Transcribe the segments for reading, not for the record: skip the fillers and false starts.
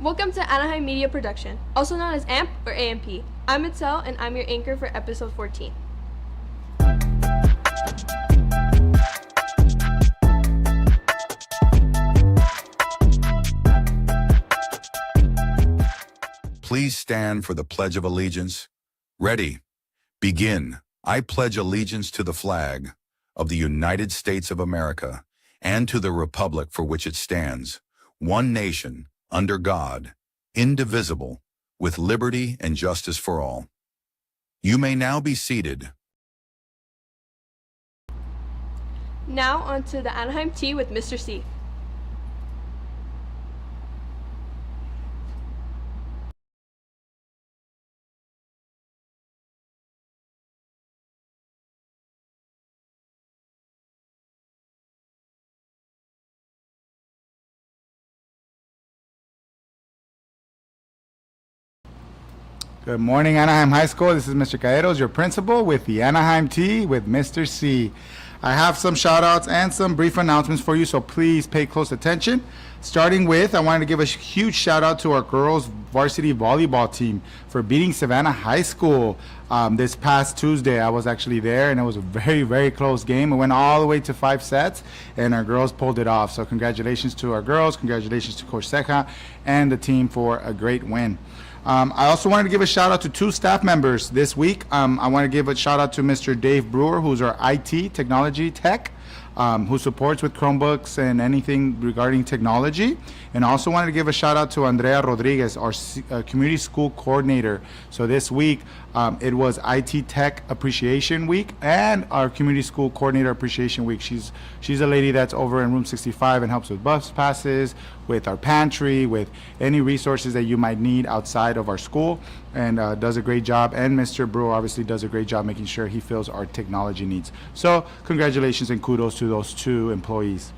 Welcome to Anaheim Media Production, also known as AMP or AMP. I'm Itzel, and I'm your anchor for episode 14. Please stand for the Pledge of Allegiance. Ready. Begin. I pledge allegiance to the flag of the United States of America and to the republic for which it stands, one nation, under God, indivisible, with liberty and justice for all. You may now be seated. Now on to the Anaheim Tea with Mr. C. Good morning, Anaheim High School. This is Mr. Caeros, your principal, with the Anaheim Tea with Mr. C. I have some shout outs and some brief announcements for you, so please pay close attention. Starting with, I wanted to give a huge shout out to our girls varsity volleyball team for beating Savannah High School this past Tuesday. I was actually there, and it was a very, very close game. It went all the way to 5 sets, and our girls pulled it off. So congratulations to our girls, congratulations to Coach Ceja and the team for a great win. I also wanted to give a shout out to 2 staff members this week. I want to give a shout out to Mr. Dave Brewer, who's our IT technology tech, who supports with Chromebooks and anything regarding technology. And I also wanted to give a shout out to Andrea Rodriguez, our community school coordinator. So this week, it was IT Tech Appreciation Week and our Community School Coordinator Appreciation Week. She's a lady that's over in room 65 and helps with bus passes, with our pantry, with any resources that you might need outside of our school, and does a great job. And Mr. Brewer obviously does a great job making sure he fills our technology needs. So congratulations and kudos to those 2 employees.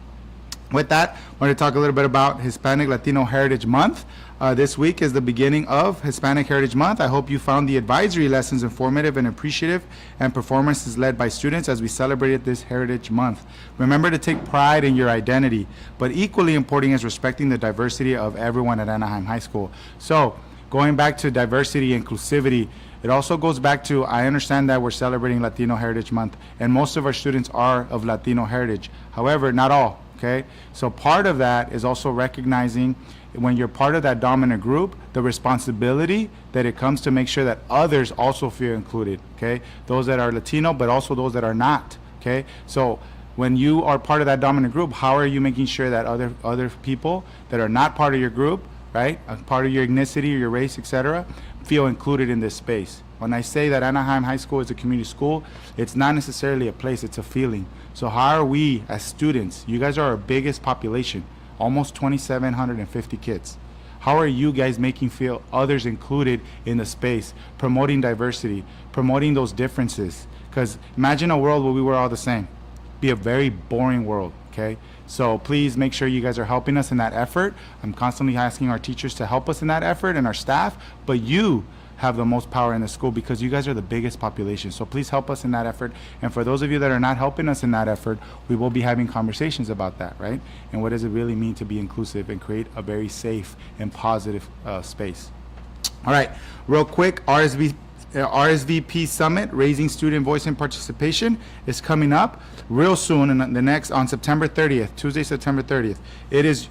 With that, I want to talk a little bit about Hispanic Latino Heritage Month. This week is the beginning of Hispanic Heritage Month. I hope you found the advisory lessons informative and appreciative, and performances led by students as we celebrated this Heritage Month. Remember to take pride in your identity, but equally important is respecting the diversity of everyone at Anaheim High School. So, going back to diversity, inclusivity, it also goes back to, I understand that we're celebrating Latino Heritage Month, and most of our students are of Latino heritage. However, not all. Okay, so part of that is also recognizing when you're part of that dominant group, the responsibility that it comes to make sure that others also feel included. Okay, those that are Latino, but also those that are not. Okay, so when you are part of that dominant group, how are you making sure that other people that are not part of your group, right, part of your ethnicity or your race, etc., feel included in this space? When I say that Anaheim High School is a community school, it's not necessarily a place, it's a feeling. So how are we as students? You guys are our biggest population, almost 2,750 kids. How are you guys making feel others included in the space, promoting diversity, promoting those differences? Because imagine a world where we were all the same. Be a very boring world, okay? So please make sure you guys are helping us in that effort. I'm constantly asking our teachers to help us in that effort and our staff, but you have the most power in the school because you guys are the biggest population. So please help us in that effort. And for those of you that are not helping us in that effort, we will be having conversations about that, right? And what does it really mean to be inclusive and create a very safe and positive space? All right, real quick, RSVP Summit, Raising Student Voice and Participation, is coming up real soon, and on September 30th, Tuesday, September 30th. It is,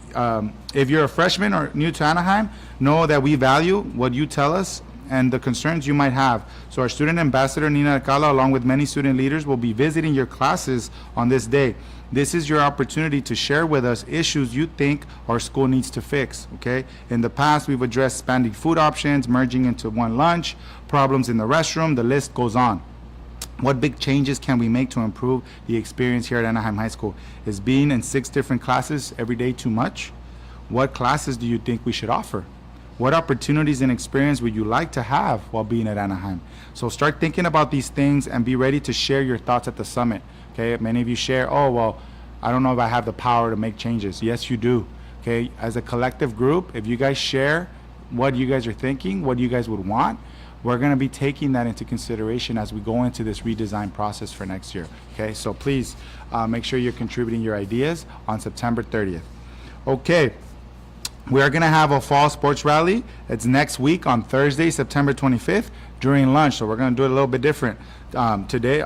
if you're a freshman or new to Anaheim, know that we value what you tell us and the concerns you might have. So our student ambassador, Nina Alcala, along with many student leaders, will be visiting your classes on this day. This is your opportunity to share with us issues you think our school needs to fix, okay? In the past, we've addressed expanding food options, merging into one lunch, problems in the restroom, the list goes on. What big changes can we make to improve the experience here at Anaheim High School? Is being in 6 different classes every day too much? What classes do you think we should offer? What opportunities and experience would you like to have while being at Anaheim? So start thinking about these things and be ready to share your thoughts at the summit. Okay, many of you share, oh, well, I don't know if I have the power to make changes. Yes, you do. Okay, as a collective group, if you guys share what you guys are thinking, what you guys would want, we're going to be taking that into consideration as we go into this redesign process for next year. Okay, so please make sure you're contributing your ideas on September 30th. Okay. We are going to have a fall sports rally. It's next week on Thursday, September 25th during lunch. So we're going to do it a little bit different today.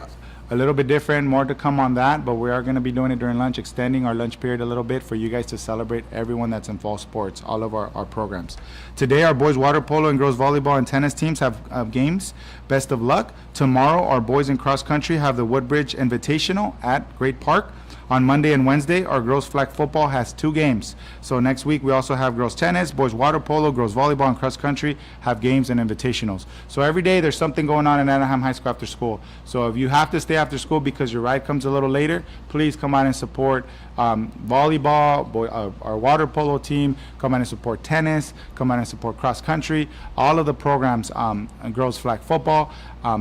A little bit different, more to come on that, but we are going to be doing it during lunch, extending our lunch period a little bit for you guys to celebrate everyone that's in fall sports, all of our programs. Today, our boys water polo and girls volleyball and tennis teams have games. Best of luck. Tomorrow, our boys in cross country have the Woodbridge Invitational at Great Park. On Monday and Wednesday, our girls flag football has 2 games. So next week, we also have girls tennis, boys water polo, girls volleyball, and cross country have games and invitationals. So every day, there's something going on in Anaheim High School after school. So if you have to stay after school because your ride comes a little later, please come out and support volleyball, our water polo team, come out and support tennis, come out and support cross country, all of the programs, and girls flag football.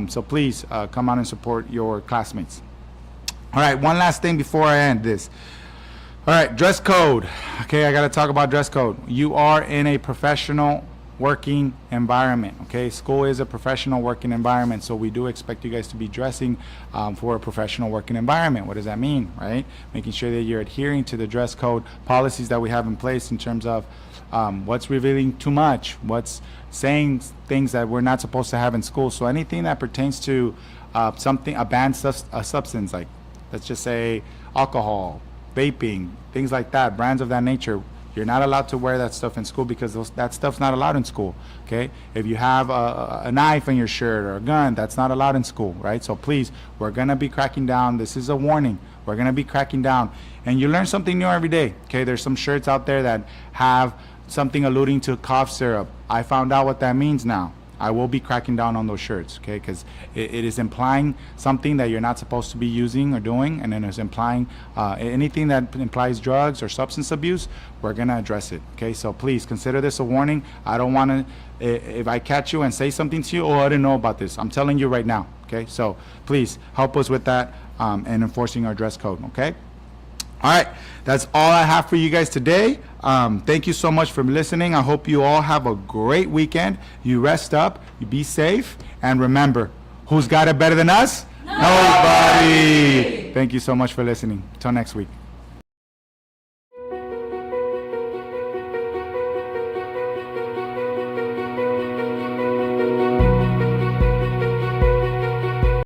So please come out and support your classmates. All right, one last thing before I end this. All right, dress code. Okay, I got to talk about dress code. You are in a professional working environment. Okay, school is a professional working environment, so we do expect you guys to be dressing for a professional working environment. What does that mean, right? Making sure that you're adhering to the dress code policies that we have in place in terms of what's revealing too much, what's saying things that we're not supposed to have in school. So anything that pertains to a banned substance, like let's just say alcohol, vaping, things like that, brands of that nature, you're not allowed to wear that stuff in school because that stuff's not allowed in school, okay? If you have a knife in your shirt or a gun, that's not allowed in school, right? So please, we're going to be cracking down. This is a warning. We're going to be cracking down. And you learn something new every day, okay? There's some shirts out there that have something alluding to cough syrup. I found out what that means now. I will be cracking down on those shirts, okay? Because it is implying something that you're not supposed to be using or doing, and then it's implying anything that implies drugs or substance abuse, we're going to address it, okay? So please consider this a warning. I don't want to, if I catch you and say something to you, oh, I didn't know about this. I'm telling you right now, okay? So please help us with that and enforcing our dress code, okay? All right, that's all I have for you guys today. Thank you so much for listening. I hope you all have a great weekend. You rest up, you be safe, and remember, who's got it better than us? Nobody. Thank you so much for listening. Till next week.